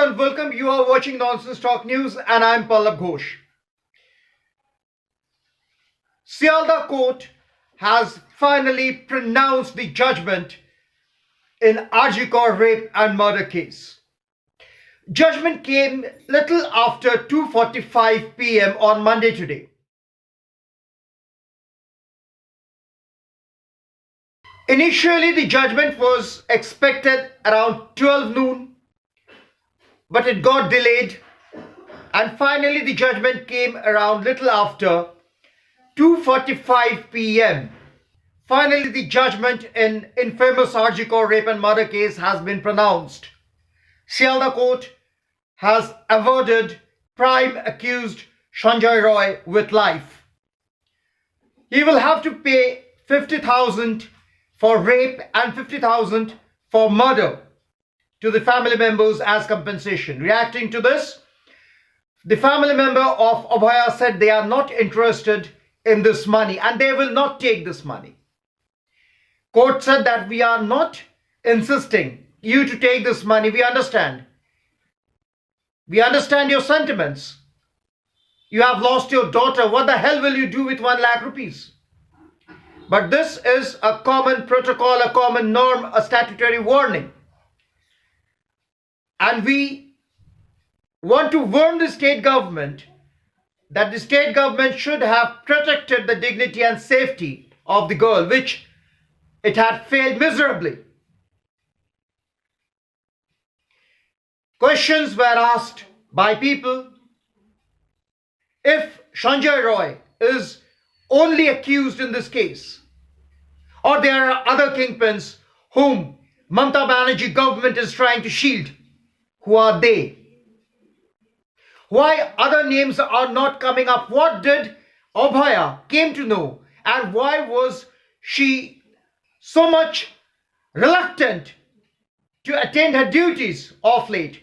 Hello and welcome. You are watching Nonsense Talk News and I'm Pallab Ghosh. Sealdah Court has finally pronounced the judgment in Arjikor rape and murder case. Judgment came little after 2:45 p.m. on Monday today. Initially, the judgment was expected around 12 noon, but it got delayed, and finally the judgment came around little after 2:45 p.m. Finally, the judgment in infamous Arjikor rape and murder case has been pronounced. Sealdah Court has awarded prime accused Sanjoy Roy with life. He will have to pay 50,000 for rape and 50,000 for murder to the family members as compensation. Reacting to this, the family member of Abhaya said they are not interested in this money and they will not take this money. Court said that we are not insisting you to take this money. We understand. We understand your sentiments. You have lost your daughter. What the hell will you do with 1 lakh rupees? But this is a common protocol, a common norm, a statutory warning. And we want to warn the state government that the state government should have protected the dignity and safety of the girl, which it had failed miserably. Questions were asked by people if Sanjoy Roy is only accused in this case, or there are other kingpins whom Mamata Banerjee government is trying to shield. Who are they? Why other names are not coming up? What did Abhaya came to know, and why was she so much reluctant to attend her duties of late?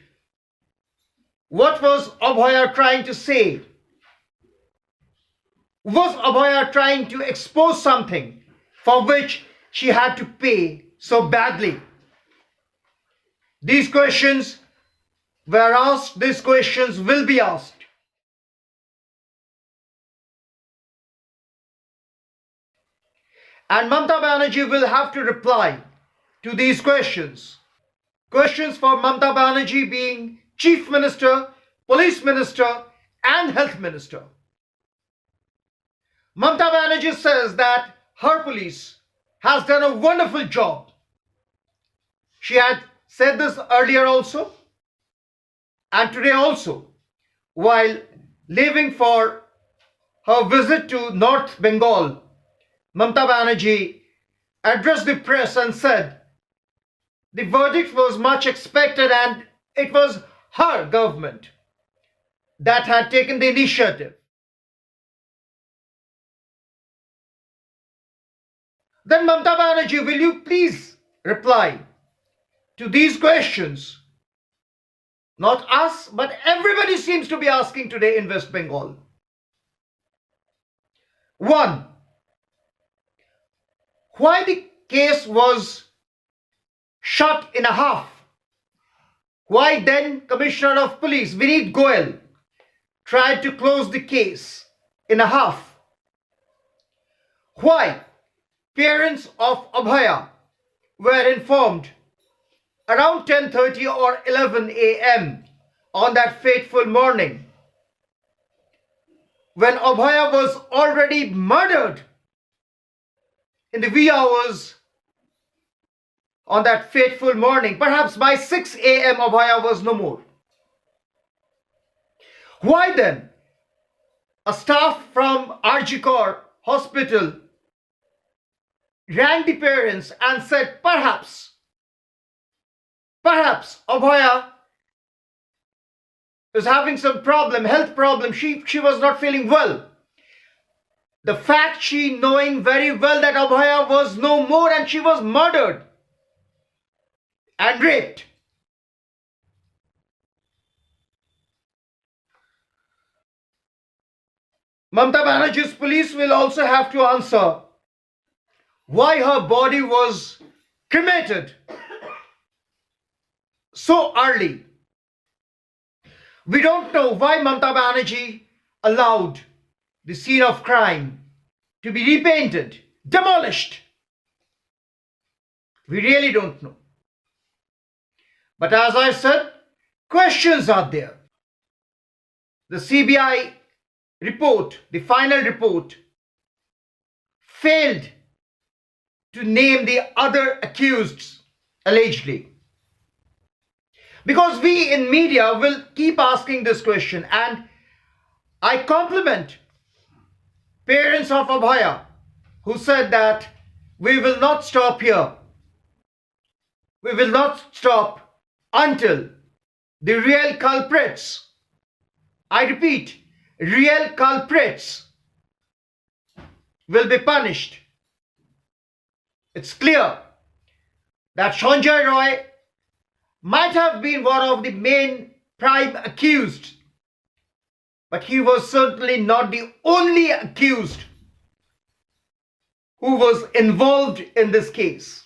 What was Abhaya trying to say? Was Abhaya trying to expose something for which she had to pay so badly? These questions were asked, these questions will be asked. And Mamata Banerjee will have to reply to these questions. Questions for Mamata Banerjee being Chief Minister, Police Minister and Health Minister. Mamata Banerjee says that her police has done a wonderful job. She had said this earlier also and today also, while leaving for her visit to North Bengal. Mamata Banerjee addressed the press and said the verdict was much expected and it was her government that had taken the initiative. Then Mamata Banerjee, will you please reply to these questions? Not us, but everybody seems to be asking today in West Bengal. 1. Why the case was shut in a half? Why then Commissioner of Police Vineet Goyal tried to close the case in a half? Why parents of Abhaya were informed around 10:30 or 11 a.m. on that fateful morning when Abhaya was already murdered in the wee hours on that fateful morning. Perhaps by 6 a.m. Abhaya was no more. Why then a staff from Arjikor hospital rang the parents and said perhaps Abhaya is having some problem, health problem. She was not feeling well. The fact she knowing very well that Abhaya was no more and she was murdered and raped. Mamata Banerjee's police will also have to answer why her body was cremated so early We don't know why Mamata Banerjee allowed the scene of crime to be repainted, demolished. We really don't know. But as I said, questions are there. The CBI report, the final report, failed to name the other accused allegedly. Because we in media will keep asking this question, and I compliment parents of Abhaya who said that we will not stop here. We will not stop until the real culprits, I repeat, real culprits will be punished. It's clear that Sanjoy Roy might have been one of the main prime accused, but he was certainly not the only accused who was involved in this case.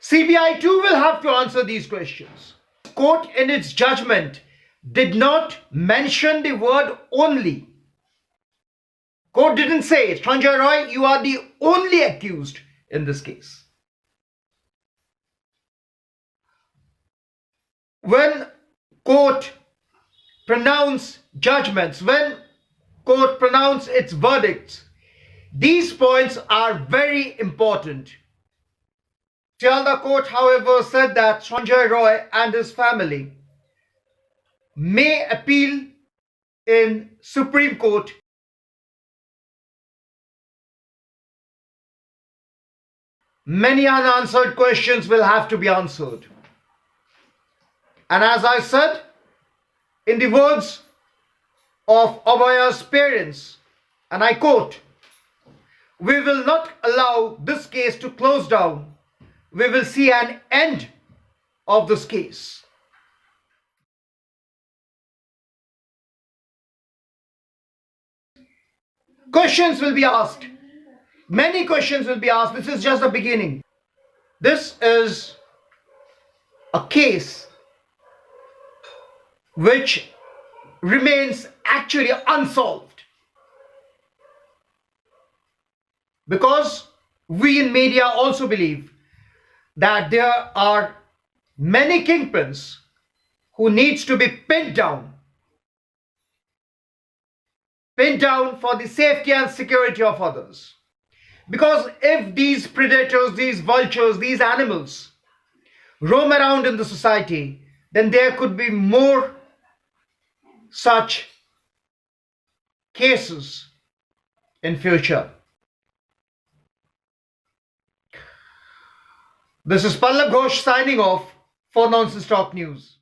CBI too will have to answer these questions. The court in its judgment did not mention the word only. Court didn't say, Sanjoy Roy, you are the only accused in this case. When court pronounce judgments, when court pronounce its verdicts, these points are very important. Sealdah Court, however, said that Sanjoy Roy and his family may appeal in Supreme Court. Many unanswered questions will have to be answered. And as I said, in the words of Abhaya's parents, and I quote, "We will not allow this case to close down. We will see an end of this case." Questions will be asked. Many questions will be asked. This is just the beginning. This is a case which remains actually unsolved, because we in media also believe that there are many kingpins who needs to be pinned down for the safety and security of others. Because if these predators, these vultures, these animals roam around in the society, then there could be more such cases in future. This is Pallav Ghosh signing off for Nonsense Talk News.